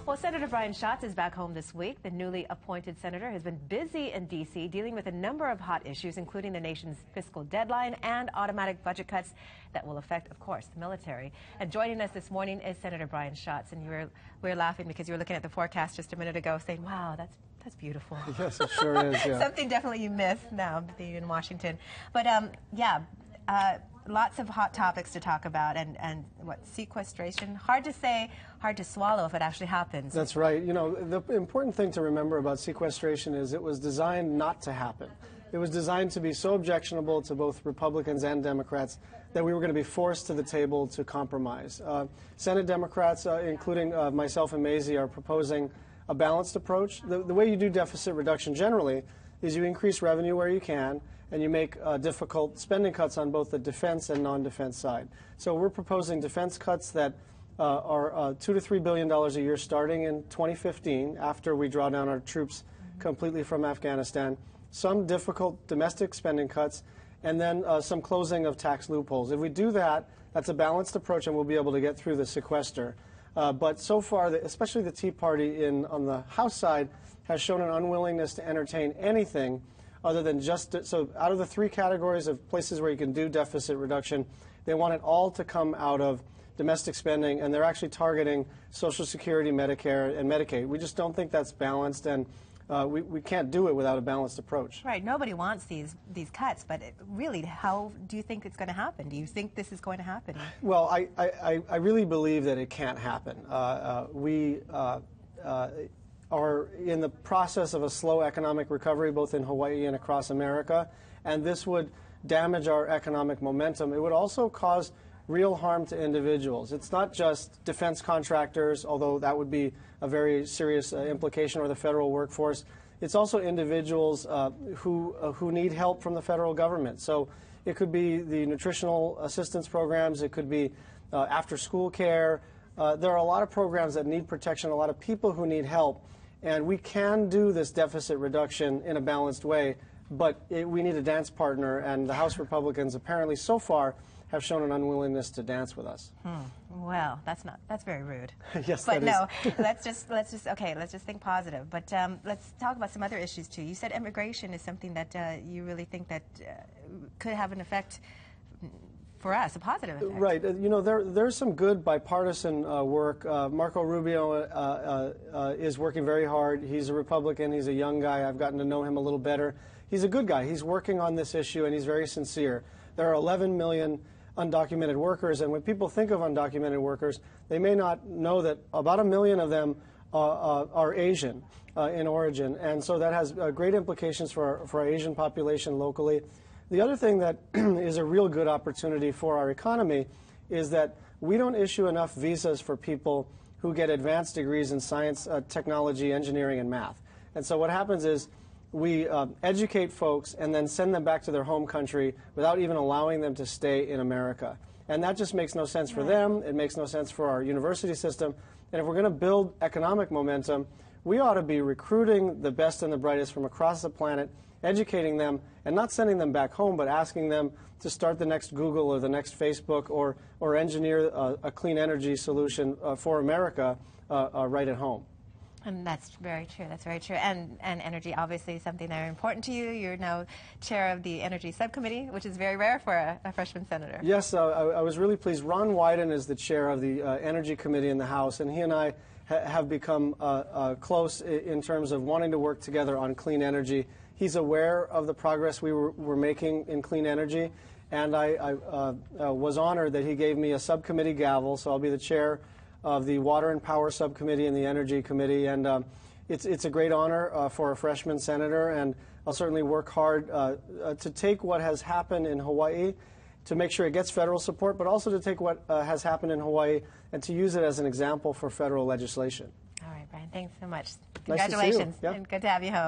Well, Senator Brian Schatz is back home this week. The newly appointed senator has been busy in D.C. dealing with a number of hot issues, including the nation's fiscal deadline and automatic budget cuts that will affect, of course, the military. And joining us this morning is Senator Brian Schatz. And we were laughing because you were looking at the forecast just a minute ago saying, wow, that's beautiful. Yes, it sure is, yeah. Something definitely you miss now being in Washington. But, lots of hot topics to talk about, and what, sequestration? Hard to say, hard to swallow if it actually happens. That's right. You know, the important thing to remember about sequestration is it was designed not to happen. It was designed to be so objectionable to both Republicans and Democrats that we were going to be forced to the table to compromise. Senate Democrats, including myself and Mazie, are proposing a balanced approach. The way you do deficit reduction generally is you increase revenue where you can, and you make difficult spending cuts on both the defense and non-defense side. So we're proposing defense cuts that are $2 to $3 billion a year starting in 2015, after we draw down our troops completely from Afghanistan, some difficult domestic spending cuts, and then some closing of tax loopholes. If we do that, that's a balanced approach, and we'll be able to get through the sequester. But so far, especially the Tea Party on the House side has shown an unwillingness to entertain anything other than so out of the three categories of places where you can do deficit reduction, they want it all to come out of domestic spending, and they're actually targeting Social Security, Medicare, and Medicaid. We just don't think that's balanced, and we can't do it without a balanced approach. Right. Nobody wants these cuts, but really, how do you think it's going to happen? Do you think this is going to happen? Well, I really believe that it can't happen. We are in the process of a slow economic recovery, both in Hawaii and across America, and this would damage our economic momentum. It would also cause real harm to individuals. It's not just defense contractors, although that would be a very serious implication, or the federal workforce. It's also individuals who need help from the federal government. So it could be the nutritional assistance programs, it could be after-school care. There are a lot of programs that need protection, a lot of people who need help, and we can do this deficit reduction in a balanced way, but we need a dance partner, and the House Republicans apparently so far have shown an unwillingness to dance with us. Well, that's very rude. Yes, but that no, let's just think positive. But let's talk about some other issues too. You said immigration is something that you really think that could have an effect for us, a positive effect. Right. You know, there's some good bipartisan work. Marco Rubio is working very hard. He's a Republican. He's a young guy. I've gotten to know him a little better. He's a good guy. He's working on this issue, and he's very sincere. There are 11 million undocumented workers, and when people think of undocumented workers, they may not know that about 1 million of them are Asian in origin, and so that has great implications for our Asian population locally. The other thing that is a real good opportunity for our economy is that we don't issue enough visas for people who get advanced degrees in science, technology, engineering, and math. And so what happens is we educate folks and then send them back to their home country without even allowing them to stay in America. And that just makes no sense for them. It makes no sense for our university system. And if we're going to build economic momentum, we ought to be recruiting the best and the brightest from across the planet, educating them, and not sending them back home, but asking them to start the next Google or the next Facebook, or engineer a clean energy solution for America right at home. And that's very true. That's very true. And energy, obviously, is something very important to you. You're now chair of the Energy Subcommittee, which is very rare for a freshman senator. Yes, I was really pleased. Ron Wyden is the chair of the Energy Committee in the House, and he and I have become close in terms of wanting to work together on clean energy. He's aware of the progress we were making in clean energy, and I was honored that he gave me a subcommittee gavel, so I'll be the chair of the Water and Power Subcommittee and the Energy Committee, and it's a great honor for a freshman senator, and I'll certainly work hard to take what has happened in Hawaii, to make sure it gets federal support, but also to take what has happened in Hawaii and to use it as an example for federal legislation. All right, Brian, thanks so much. Nice to see you. Congratulations, Yeah. and good to have you home.